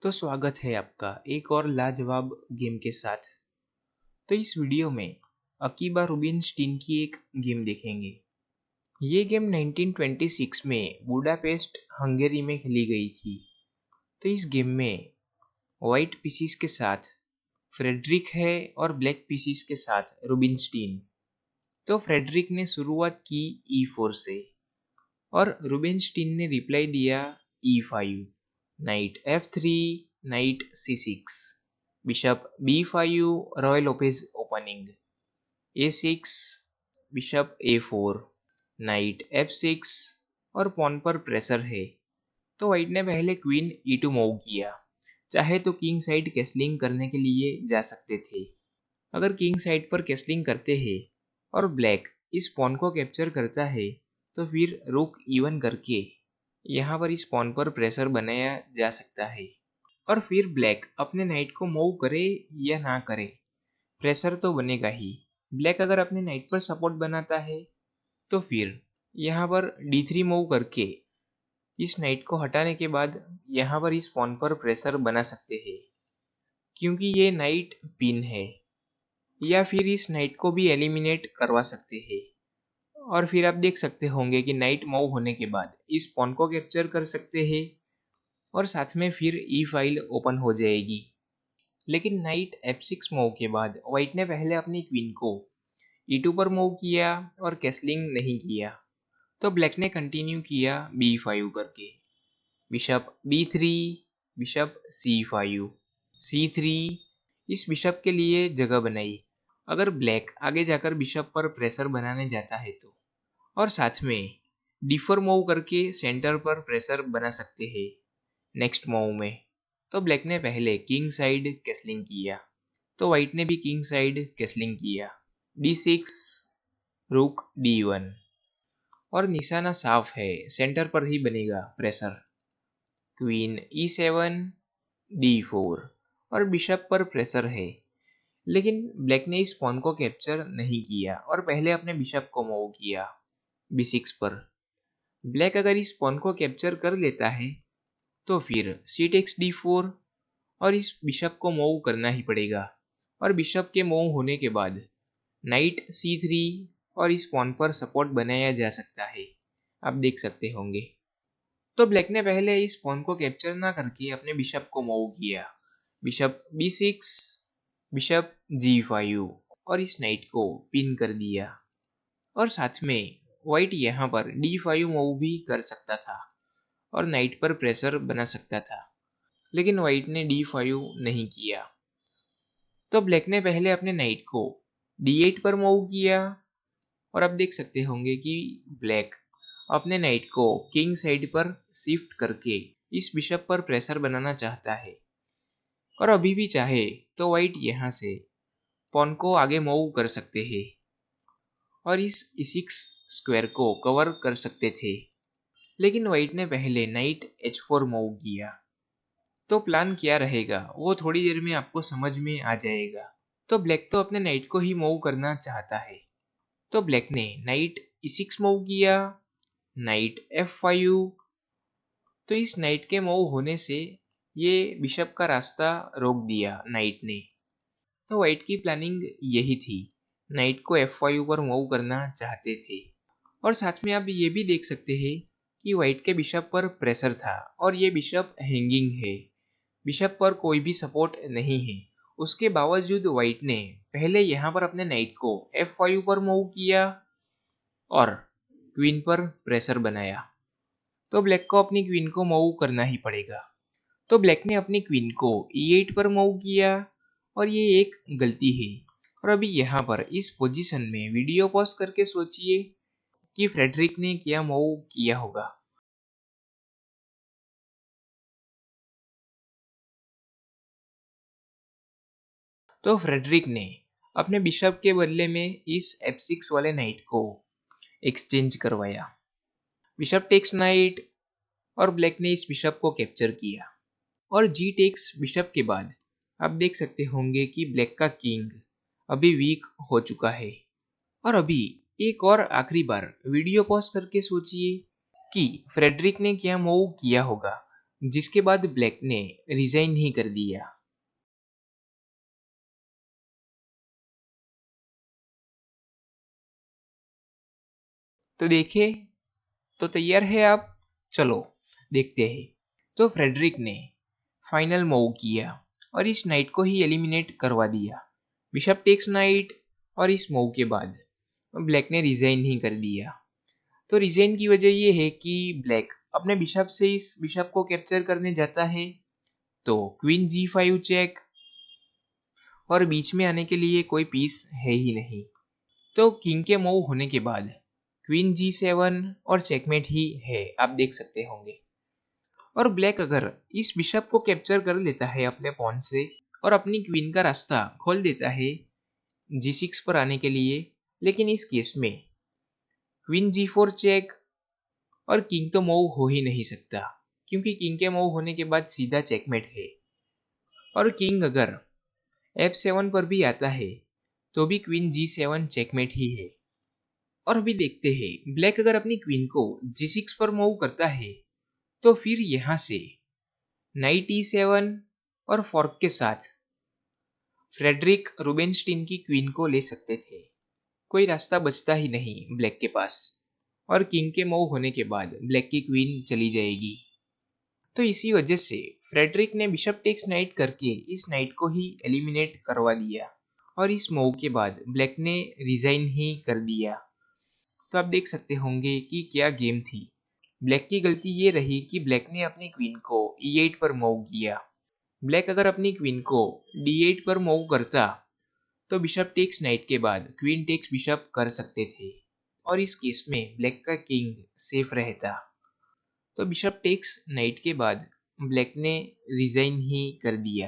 तो स्वागत है आपका एक और लाजवाब गेम के साथ। तो इस वीडियो में अकीबा रुबिनस्टीन की एक गेम देखेंगे। ये गेम 1926 में बुडापेस्ट हंगेरी में खेली गई थी। तो इस गेम में वाइट पीसीस के साथ फ्रेडरिक है और ब्लैक पीसीस के साथ रुबिनस्टीन। तो फ्रेडरिक ने शुरुआत की E4 से और रुबिनस्टीन ने रिप्लाई दिया E5, night F3, night C6, bishop B5, Roy Lopez opening, A6, bishop A4, night F6 और पॉन पर प्रेशर है। तो व्हाइट ने पहले क्वीन E2 मूव किया। चाहे तो किंग साइड कैसलिंग करने के लिए जा सकते थे। अगर किंग साइड पर कैसलिंग करते हैं और ब्लैक इस पॉन को कैप्चर करता है तो फिर रुक E1 करके यहाँ पर इस पॉन पर प्रेशर बनाया जा सकता है और फिर ब्लैक अपने नाइट को मूव करे या ना करे, प्रेशर तो बनेगा ही। ब्लैक अगर अपने नाइट पर सपोर्ट बनाता है तो फिर यहाँ पर D3 मूव करके इस नाइट को हटाने के बाद यहाँ पर इस पॉन पर प्रेशर बना सकते हैं, क्योंकि ये नाइट पिन है। या फिर इस नाइट को भी एलिमिनेट करवा सकते हैं और फिर आप देख सकते होंगे कि नाइट मूव होने के बाद इस पॉन को कैप्चर कर सकते हैं और साथ में फिर ई फाइल ओपन हो जाएगी। लेकिन नाइट F6 मूव के बाद व्हाइट ने पहले अपनी क्वीन को E2 पर मूव किया और कैसलिंग नहीं किया। तो ब्लैक ने कंटिन्यू किया B5 करके, bishop B3, bishop C5, C3, इस बिशप के लिए जगह बनाई अगर ब्लैक आगे जाकर बिशप पर प्रेशर बनाने जाता है तो, और साथ में D4 मूव करके सेंटर पर प्रेशर बना सकते हैं नेक्स्ट मूव में। तो ब्लैक ने पहले किंग साइड कैसलिंग किया, तो व्हाइट ने भी किंग साइड कैसलिंग किया, D6, रुक D1, और निशाना साफ है, सेंटर पर ही बनेगा प्रेशर। क्वीन E7, D4 और बिशप पर प्रेशर है। लेकिन ब्लैक ने इस पॉन को कैप्चर नहीं किया और पहले अपने बिशप को मूव किया B6 पर। ब्लैक अगर इस पॉन को कैप्चर कर लेता है तो फिर C takes D4 और इस बिशप को मूव करना ही पड़ेगा और बिशप के मूव होने के बाद नाइट C3 और इस पॉन पर सपोर्ट बनाया जा सकता है, आप देख सकते होंगे। तो ब्लैक ने पहले इस पॉन को कैप्चर ना करके अपने बिशप को मूव किया, बिशप B6, बिशप G5 और इस नाइट को पिन कर दिया। और साथ में व्हाइट यहाँ पर D5 मूव भी कर सकता था और नाइट पर प्रेशर बना सकता था, लेकिन व्हाइट ने D5 नहीं किया। तो ब्लैक ने पहले अपने नाइट को D8 पर मूव किया और आप देख सकते होंगे कि ब्लैक अपने नाइट को किंग साइड पर शिफ्ट करके इस बिशप पर प्रेशर बनाना चाहता है। और अभी भी चाहे तो व्हाइट यहाँ से पॉन को आगे मूव कर सकते हैं और इस E6 स्क्वायर को कवर कर सकते थे, लेकिन व्हाइट ने पहले नाइट H4 मूव किया। तो प्लान क्या रहेगा वो थोड़ी देर में आपको समझ में आ जाएगा। तो ब्लैक तो अपने नाइट को ही मूव करना चाहता है, तो ब्लैक ने नाइट E6 मूव किया, नाइट F5। तो इस नाइट के मूव होने से ये बिशप का रास्ता रोक दिया नाइट ने। तो व्हाइट की प्लानिंग यही थी, नाइट को F5 पर मूव करना चाहते थे। और साथ में आप ये भी देख सकते हैं कि व्हाइट के बिशप पर प्रेशर था और ये बिशप हैंगिंग है, बिशप पर कोई भी सपोर्ट नहीं है। उसके बावजूद व्हाइट ने पहले यहाँ पर अपने नाइट को F5 पर मूव किया और क्वीन पर प्रेशर बनाया। तो ब्लैक को अपनी क्वीन को मूव करना ही पड़ेगा। तो ब्लैक ने अपनी क्वीन को E8 पर मूव किया और ये एक गलती है। और अभी यहाँ पर इस पोजीशन में वीडियो पॉज करके सोचिए कि फ्रेडरिक ने क्या मूव किया होगा। तो फ्रेडरिक ने अपने बिशप के बदले में इस F6 वाले नाइट को एक्सचेंज करवाया, बिशप टेक्स नाइट, और ब्लैक ने इस बिशप को कैप्चर किया। और जी टेक्स बिशप के बाद आप देख सकते होंगे कि ब्लैक का किंग अभी वीक हो चुका है। और अभी एक और आखिरी बार वीडियो पॉज करके सोचिए कि फ्रेडरिक ने क्या मूव किया होगा। जिसके बाद ब्लैक ने रिजाइन ही कर दिया। तो देखिए, तो तैयार है आप? चलो देखते हैं। तो फ्रेडरिक ने फाइनल मूव किया और इस नाइट को ही एलिमिनेट करवा दिया। बिशप टेक्स नाइट, और इस मूव के बाद ब्लैक ने रिजाइन ही कर दिया। तो रिजाइन की वजह यह है कि ब्लैक अपने बिशप से इस बिशप को कैप्चर करने जाता है। तो क्वीन G5 चेक, और बीच में आने के लिए कोई पीस है ही नहीं। तो किंग के मूव होने के बाद क्वीन G7 और चेकमेट ही है, आप देख सकते होंगे। और ब्लैक अगर इस बिशप को कैप्चर कर लेता है अपने पॉन से और अपनी क्वीन का रास्ता खोल देता है G6 पर आने के लिए, लेकिन इस केस में क्वीन G4 चेक, और किंग तो मूव हो ही नहीं सकता क्योंकि किंग के मूव होने के बाद सीधा चेकमेट है। और किंग अगर F7 पर भी आता है तो भी क्वीन G7 चेकमेट ही है। और अभी देखते हैं, ब्लैक अगर अपनी क्वीन को G6 पर मूव करता है तो फिर यहां से नाइट E7 और फॉर्क के साथ फ्रेडरिक रूबेनस्टीन की क्वीन को ले सकते थे। कोई रास्ता बचता ही नहीं ब्लैक के पास, और किंग के मूव होने के बाद ब्लैक की क्वीन चली जाएगी। तो इसी वजह से फ्रेडरिक ने बिशप टेक्स नाइट करके इस नाइट को ही एलिमिनेट करवा दिया, और इस मूव के बाद ब्लैक ने रिजाइन ही कर दिया। तो आप देख सकते होंगे कि क्या गेम थी। ब्लैक की गलती ये रही कि ब्लैक ने अपनी क्वीन को E8 पर मूव किया। ब्लैक अगर अपनी क्वीन को D8 पर मूव करता तो बिशप टेक्स नाइट के बाद क्वीन टेक्स बिशप कर सकते थे, और इस केस में ब्लैक का किंग सेफ रहता। तो बिशप टेक्स नाइट के बाद ब्लैक ने रिजाइन ही कर दिया।